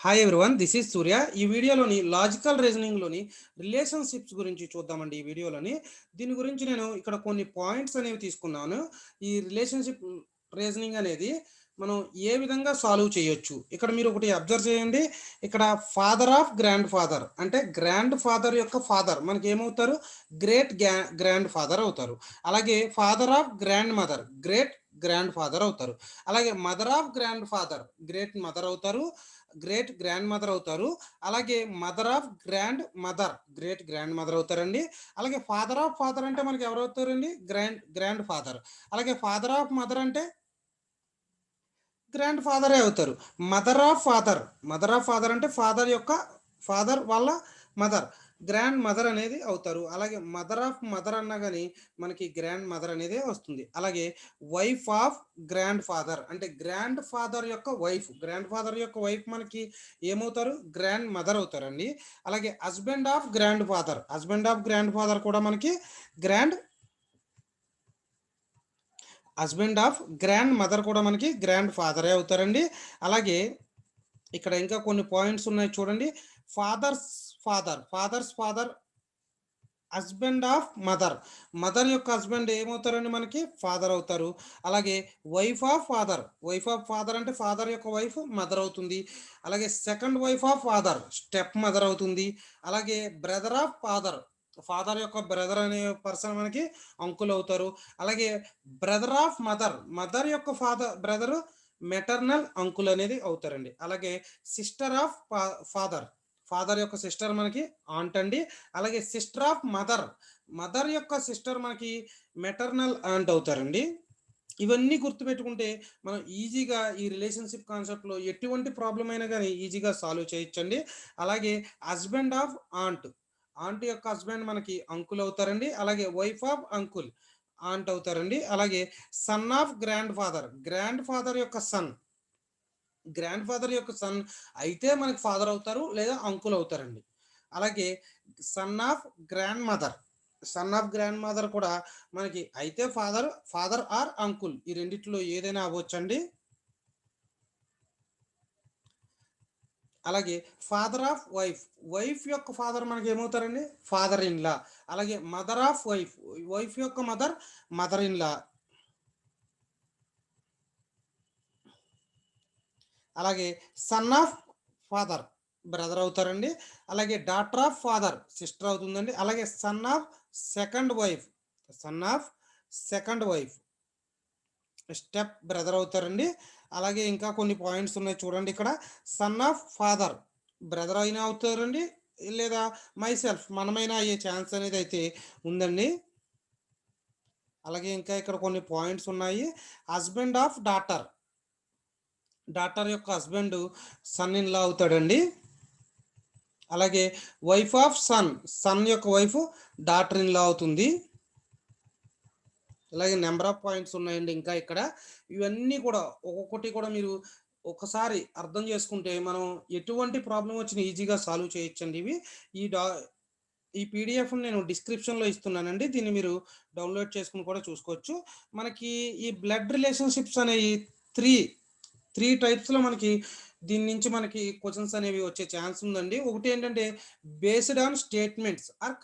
Hi everyone, this is సూర్య. ఈ వీడియోలోని logical రీజనింగ్లోని relationships గురించి చూద్దామండి. ఈ వీడియోలోని దీని గురించి నేను ఇక్కడ కొన్ని పాయింట్స్ అనేవి తీసుకున్నాను. ఈ రిలేషన్షిప్ రీజనింగ్ అనేది మనం ఏ విధంగా సాల్వ్ చేయొచ్చు. ఇక్కడ మీరు ఒకటి అబ్జర్వ్ చేయండి. ఇక్కడ ఫాదర్ ఆఫ్ గ్రాండ్ ఫాదర్ అంటే గ్రాండ్ ఫాదర్ యొక్క ఫాదర్ మనకి ఏమవుతారు? గ్రేట్ గ్రాండ్ ఫాదర్ అవుతారు. అలాగే father of grand mother great grand father అవుతారు. అలాగే mother of grand father great mother అవుతారు, గ్రేట్ గ్రాండ్ మదర్ అవుతారు. అలాగే mother of grand mother great grand mother అవుతారండి. అలాగే ఫాదర్ ఆఫ్ ఫాదర్ అంటే మనకి ఎవరు అవుతారండి? Grand father. అలాగే ఫాదర్ ఆఫ్ మదర్ అంటే గ్రాండ్ ఫాదరే అవుతారు. మదర్ ఆఫ్ ఫాదర్ అంటే ఫాదర్ యొక్క ఫాదర్ వాళ్ళ మదర్ గ్రాండ్ మదర్ అనేది అవుతారు. అలాగే మదర్ ఆఫ్ మదర్ అన్నా కానీ మనకి గ్రాండ్ మదర్ అనేది వస్తుంది. అలాగే వైఫ్ ఆఫ్ గ్రాండ్ ఫాదర్ అంటే గ్రాండ్ ఫాదర్ యొక్క వైఫ్ మనకి ఏమవుతారు? గ్రాండ్ మదర్ అవుతారండి. అలాగే హస్బెండ్ ఆఫ్ గ్రాండ్ ఫాదర్ కూడా మనకి హస్బెండ్ ఆఫ్ గ్రాండ్ మదర్ కూడా మనకి గ్రాండ్ ఫాదరే అవుతారండి. అలాగే ఇక్కడ ఇంకా కొన్ని పాయింట్స్ ఉన్నాయి చూడండి. Father's father husband of mother యొక్క హస్బెండ్ ఏమవుతారండి? మనకి ఫాదర్ అవుతారు. అలాగే వైఫ్ ఆఫ్ ఫాదర్ అంటే ఫాదర్ యొక్క వైఫ్ మదర్ అవుతుంది. అలాగే second wife of father step mother అవుతుంది. అలాగే బ్రదర్ ఆఫ్ ఫాదర్ యొక్క బ్రదర్ అనే పర్సన్ మనకి అంకుల్ అవుతారు. అలాగే బ్రదర్ ఆఫ్ మదర్ యొక్క బ్రదర్ మెటర్నల్ అంకుల్ అనేది అవుతారండి. అలాగే సిస్టర్ ఆఫ్ ఫాదర్ యొక్క సిస్టర్ మనకి ఆంట్ అండి. అలాగే సిస్టర్ ఆఫ్ మదర్ యొక్క సిస్టర్ మనకి మెటర్నల్ ఆంట్ అవుతారండి. ఇవన్నీ గుర్తుపెట్టుకుంటే మనం ఈజీగా ఈ రిలేషన్షిప్ కాన్సెప్ట్లో ఎటువంటి ప్రాబ్లం అయినా కానీ ఈజీగా సాల్వ్ చేయొచ్చండి. అలాగే హస్బెండ్ ఆఫ్ ఆంట్ యొక్క హస్బెండ్ మనకి అంకుల్ అవుతారండి. అలాగే వైఫ్ ఆఫ్ అంకుల్ ఆంట్ అవుతారండి. అలాగే సన్ ఆఫ్ గ్రాండ్ ఫాదర్ యొక్క సన్ అయితే మనకి ఫాదర్ అవుతారు లేదా అంకుల్ అవుతారండి. అలాగే సన్ ఆఫ్ గ్రాండ్ మదర్ కూడా మనకి అయితే ఫాదర్ ఆర్ అంకుల్ ఈ రెండిట్లో ఏదైనా అవ్వచ్చండి. అలాగే ఫాదర్ ఆఫ్ వైఫ్ యొక్క ఫాదర్ మనకి ఏమవుతారండి? Father in law. అలాగే మదర్ ఆఫ్ వైఫ్ యొక్క మదర్ ఇన్ లా. అలాగే సన్ ఆఫ్ ఫాదర్ బ్రదర్ అవుతారండి. అలాగే డాటర్ ఆఫ్ ఫాదర్ సిస్టర్ అవుతుందండి. అలాగే son of second wife step brother అవుతారండి. అలాగే ఇంకా కొన్ని పాయింట్స్ ఉన్నాయి చూడండి. ఇక్కడ సన్ ఆఫ్ ఫాదర్ బ్రదర్ అయినా అవుతారండి, లేదా మనమైనా అయ్యే ఛాన్స్ అనేది అయితే ఉందండి. అలాగే ఇంకా ఇక్కడ కొన్ని పాయింట్స్ ఉన్నాయి. హస్బెండ్ ఆఫ్ డాటర్ యొక్క హస్బెండ్ సన్ ఇన్ లా అవుతాడండి. అలాగే వైఫ్ ఆఫ్ సన్ యొక్క వైఫ్ డాటర్ ఇన్ లా అవుతుంది. అలాగే నెంబర్ ఆఫ్ పాయింట్స్ ఉన్నాయండి. ఇంకా ఇక్కడ ఇవన్నీ కూడా ఒక్కొక్కటి కూడా మీరు ఒకసారి అర్థం చేసుకుంటే మనం ఎటువంటి ప్రాబ్లం వచ్చినా ఈజీగా సాల్వ్ చేయొచ్చండి. ఈ పీడిఎఫ్ నేను డిస్క్రిప్షన్లో ఇస్తున్నానండి. దీన్ని మీరు డౌన్లోడ్ చేసుకుని కూడా చూసుకోవచ్చు. మనకి ఈ బ్లడ్ రిలేషన్షిప్స్ అనేవి త్రీ టైప్స్లో మనకి దీని నుంచి మనకి క్వశ్చన్స్ అనేవి వచ్చే ఛాన్స్ ఉందండి. ఒకటి ఏంటంటే based on statements or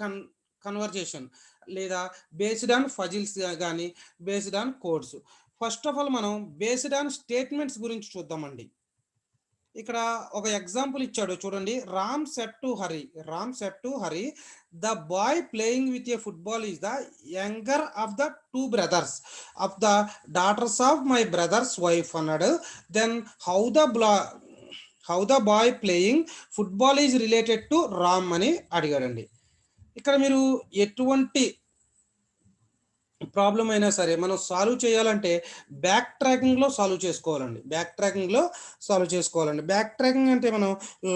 conversation, లేదా బేస్డ్ ఆన్ ఫజిల్స్ కానీ based on codes. First of all మనం బేస్డ్ ఆన్ స్టేట్మెంట్స్ గురించి చూద్దామండి. ఇక్కడ ఒక ఎగ్జాంపుల్ ఇచ్చాడు చూడండి. Ram said to Hari the boy playing with a football is the younger of the two brothers of the daughters of my brother's wife అన్నాడు. Then how the boy playing football is related to Ram అని అడిగాడండి. ఇక్కడ మీరు ఎటువంటి problem అయినా సరే మనం solve చేయాలంటే బ్యాక్ ట్రాకింగ్లో సాల్వ్ చేసుకోవాలండి. బ్యాక్ ట్రాకింగ్ అంటే మనం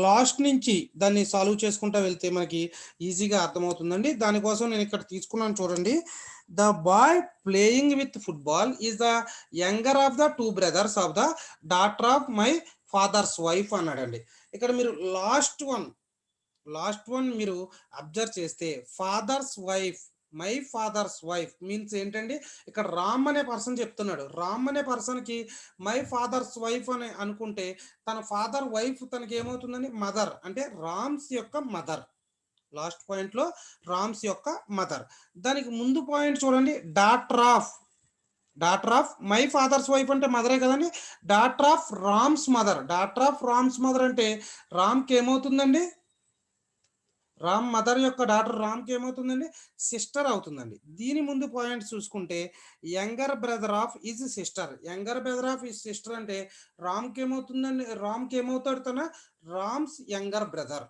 లాస్ట్ నుంచి దాన్ని సాల్వ్ చేసుకుంటూ వెళ్తే మనకి ఈజీగా అర్థమవుతుందండి. దానికోసం నేను ఇక్కడ తీసుకున్నాను చూడండి. The boy playing with football is the younger of the two brothers of the daughter of my father's wife అన్నాడండి. ఇక్కడ మీరు లాస్ట్ వన్ మీరు అబ్జర్వ్ చేస్తే father's wife my father's wife means ఏంటండి, ఇక్కడ రామ్ అనే పర్సన్ చెప్తున్నాడు. రామ్ అనే పర్సన్కి మై ఫాదర్స్ వైఫ్ అని అనుకుంటే తన ఫాదర్ వైఫ్ తనకి ఏమవుతుందని మదర్, అంటే రామ్స్ యొక్క మదర్. లాస్ట్ పాయింట్లో రామ్స్ యొక్క మదర్. దానికి ముందు పాయింట్ చూడండి, daughter of my father's wife అంటే మదరే కదండి. Daughter of Rams mother, daughter of Rams mother అంటే రామ్కి ఏమవుతుందండి, రామ్ మదర్ యొక్క డాటర్ రామ్కి ఏమవుతుందండి, సిస్టర్ అవుతుందండి. దీని ముందు పాయింట్ చూసుకుంటే younger brother of is sister, younger brother of is sister అంటే రామ్కి ఏమవుతుందండి, రామ్కి ఏమవుతాడు తన రామ్స్ యంగర్ బ్రదర్.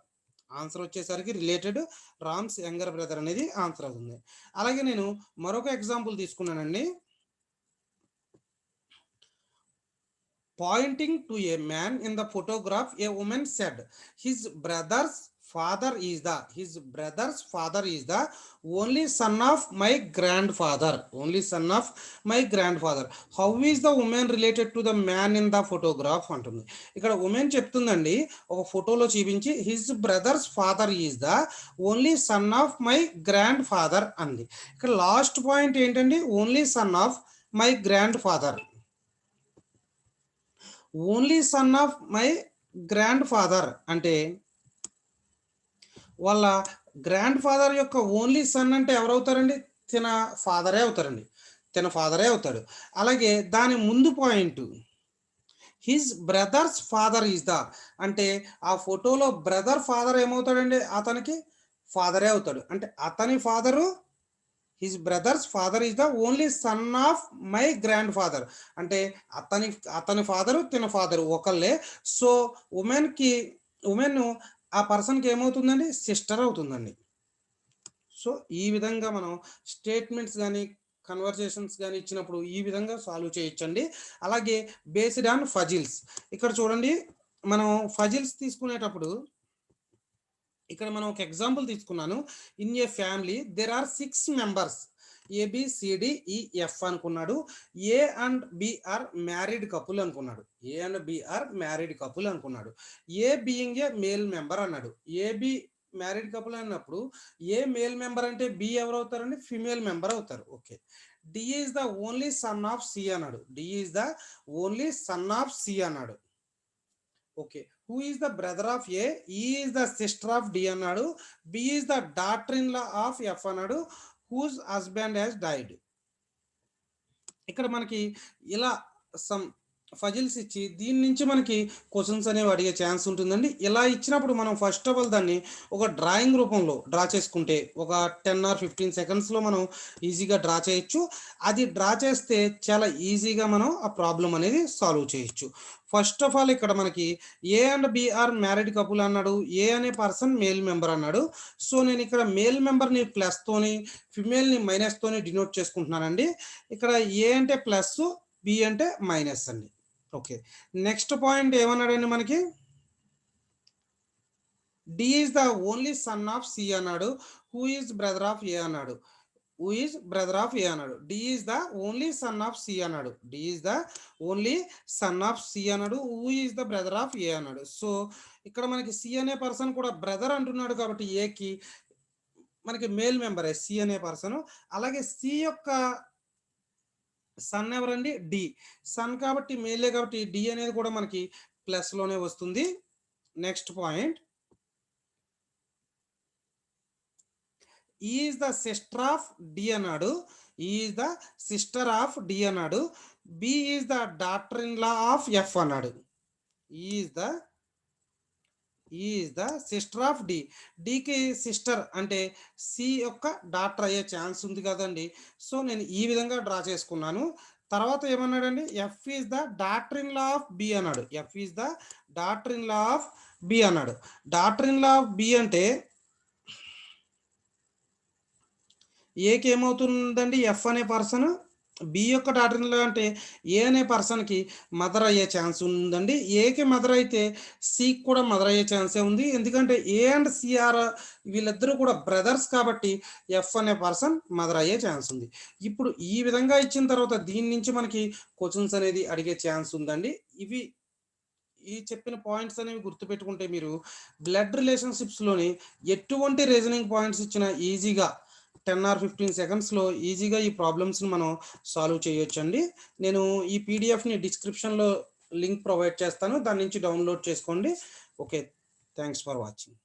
ఆన్సర్ వచ్చేసరికి రిలేటెడ్ రామ్స్ యంగర్ బ్రదర్ అనేది ఆన్సర్ అవుతుంది. అలాగే నేను మరొక ఎగ్జాంపుల్ తీసుకున్నానండి. Pointing to A man in the photograph A women said his brothers father is the only son of my grandfather, how is the woman related to the man in the photograph అంటుంది. ఇక్కడ women చెప్తుందండి, ఒక ఫోటోలో చూపించి his brothers father is the only son of my grand father అంది. ఇక్కడ last point ఏంటండి, only son of my grand father, only son of my grand father అంటే వాళ్ళ గ్రాండ్ ఫాదర్ యొక్క ఓన్లీ సన్ అంటే ఎవరవుతారండి, తన ఫాదరే అవుతాడు. అలాగే దాని ముందు point his brothers father is the అంటే ఆ ఫోటోలో బ్రదర్ ఫాదర్ ఏమవుతాడండి, అతనికి ఫాదరే అవుతాడు. అంటే అతని father, his brothers father is the only son of my grand father అంటే అతని ఫాదరు తన ఫాదరు ఒకళ్ళే. సో ఉమెన్ ఆ పర్సన్కి ఏమవుతుందండి, సిస్టర్ అవుతుందండి. సో ఈ విధంగా మనం స్టేట్మెంట్స్ కానీ కన్వర్జేషన్స్ కానీ ఇచ్చినప్పుడు ఈ విధంగా సాల్వ్ చేయొచ్చండి. అలాగే బేస్డ్ ఆన్ ఫజిల్స్, ఇక్కడ చూడండి మనం ఫజిల్స్ తీసుకునేటప్పుడు ఇక్కడ మనం ఒక ఎగ్జాంపుల్ తీసుకున్నాను. In a family there are 6 members, ABCDEF అనుకున్నాడు. A and B are married couple అనుకున్నాడు. A being a male member అన్నాడు. ఏబి మ్యారీడ్ కపుల్ అన్నప్పుడు ఏ మేల్ మెంబర్ అంటే బి ఎవరు అవుతారండి, ఫిమేల్ మెంబర్ అవుతారు. Okay. D is the only son of C అన్నాడు. Okay. Who is the brother of A, E is the sister of D అన్నాడు. B is the daughter in law of F అన్నాడు. Whose husband has died. ఇక్కడ మనకి ఇలా some puzzles ఇచ్చి దీని నుంచి మనకి క్వశ్చన్స్ అనేవి అడిగే ఛాన్స్ ఉంటుందండి. ఇలా ఇచ్చినప్పుడు మనం ఫస్ట్ ఆఫ్ ఆల్ దాన్ని ఒక డ్రాయింగ్ రూపంలో డ్రా చేసుకుంటే ఒక 10 or 15 సెకండ్స్లో మనం ఈజీగా డ్రా చేయొచ్చు. అది డ్రా చేస్తే చాలా ఈజీగా మనం ఆ ప్రాబ్లం అనేది సాల్వ్ చేయొచ్చు. ఫస్ట్ ఆఫ్ ఆల్ ఇక్కడ మనకి A and B are married couple అన్నాడు. ఏ అనే పర్సన్ మేల్ మెంబర్ అన్నాడు. సో నేను ఇక్కడ మేల్ మెంబర్ని ప్లస్ తోని ఫిమేల్ని మైనస్ తోని డినోట్ చేసుకుంటున్నానండి. ఇక్కడ ఏ అంటే ప్లస్, బి అంటే మైనస్ అండి. ఓకే. నెక్స్ట్ పాయింట్ ఏమన్నాడండి మనకి, D is the only son of C అన్నాడు. Who is brother of A అన్నాడు. D is the only son of C అన్నాడు. Who is the brother of A అన్నాడు. So ఇక్కడ మనకి సి అనే పర్సన్ కూడా బ్రదర్ అంటున్నాడు కాబట్టి ఏకి మనకి మేల్ మెంబరే సి అనే పర్సన్. అలాగే సి యొక్క సన్ ఎవరండి, డి. సన్ కాబట్టి మేలే కాబట్టి డి అనేది కూడా మనకి ప్లస్ లోనే వస్తుంది. Next point, is the sister of D అన్నాడు. B is the daughter in law of F అన్నాడు. Is the sister of D. డికి సిస్టర్ అంటే సి యొక్క డాటర్ అయ్యే ఛాన్స్ ఉంది కదండి. సో నేను ఈ విధంగా డ్రా చేసుకున్నాను. తర్వాత ఏమన్నాడండి, F is the daughter in law of B అన్నాడు. Daughter in law of B అంటే ఏకి ఏమవుతుందండి, ఎఫ్ అనే పర్సన్. బి యొక్క డాటర్ ఇన్ లా అంటే ఏ అనే పర్సన్కి మదర్ అయ్యే ఛాన్స్ ఉందండి. ఏకి మదర్ అయితే సికి కూడా మదర్ అయ్యే ఛాన్సే ఉంది. ఎందుకంటే ఏ అండ్ సిఆర్ వీళ్ళిద్దరూ కూడా బ్రదర్స్ కాబట్టి ఎఫ్ అనే పర్సన్ మదర్ అయ్యే ఛాన్స్ ఉంది. ఇప్పుడు ఈ విధంగా ఇచ్చిన తర్వాత దీని నుంచి మనకి క్వశ్చన్స్ అనేది అడిగే ఛాన్స్ ఉందండి. ఈ చెప్పిన పాయింట్స్ అనేవి గుర్తుపెట్టుకుంటే మీరు బ్లడ్ రిలేషన్షిప్స్లోని ఎటువంటి రీజనింగ్ పాయింట్స్ ఇచ్చినా ఈజీగా 10 ఆర్ 15 సెకండ్స్లో ఈజీగా ఈ ప్రాబ్లమ్స్ని మనం సాల్వ్ చేయొచ్చండి. నేను ఈ పీడిఎఫ్ని డిస్క్రిప్షన్లో లింక్ ప్రొవైడ్ చేస్తాను, దాని నుంచి డౌన్లోడ్ చేసుకోండి. Okay, thanks for watching.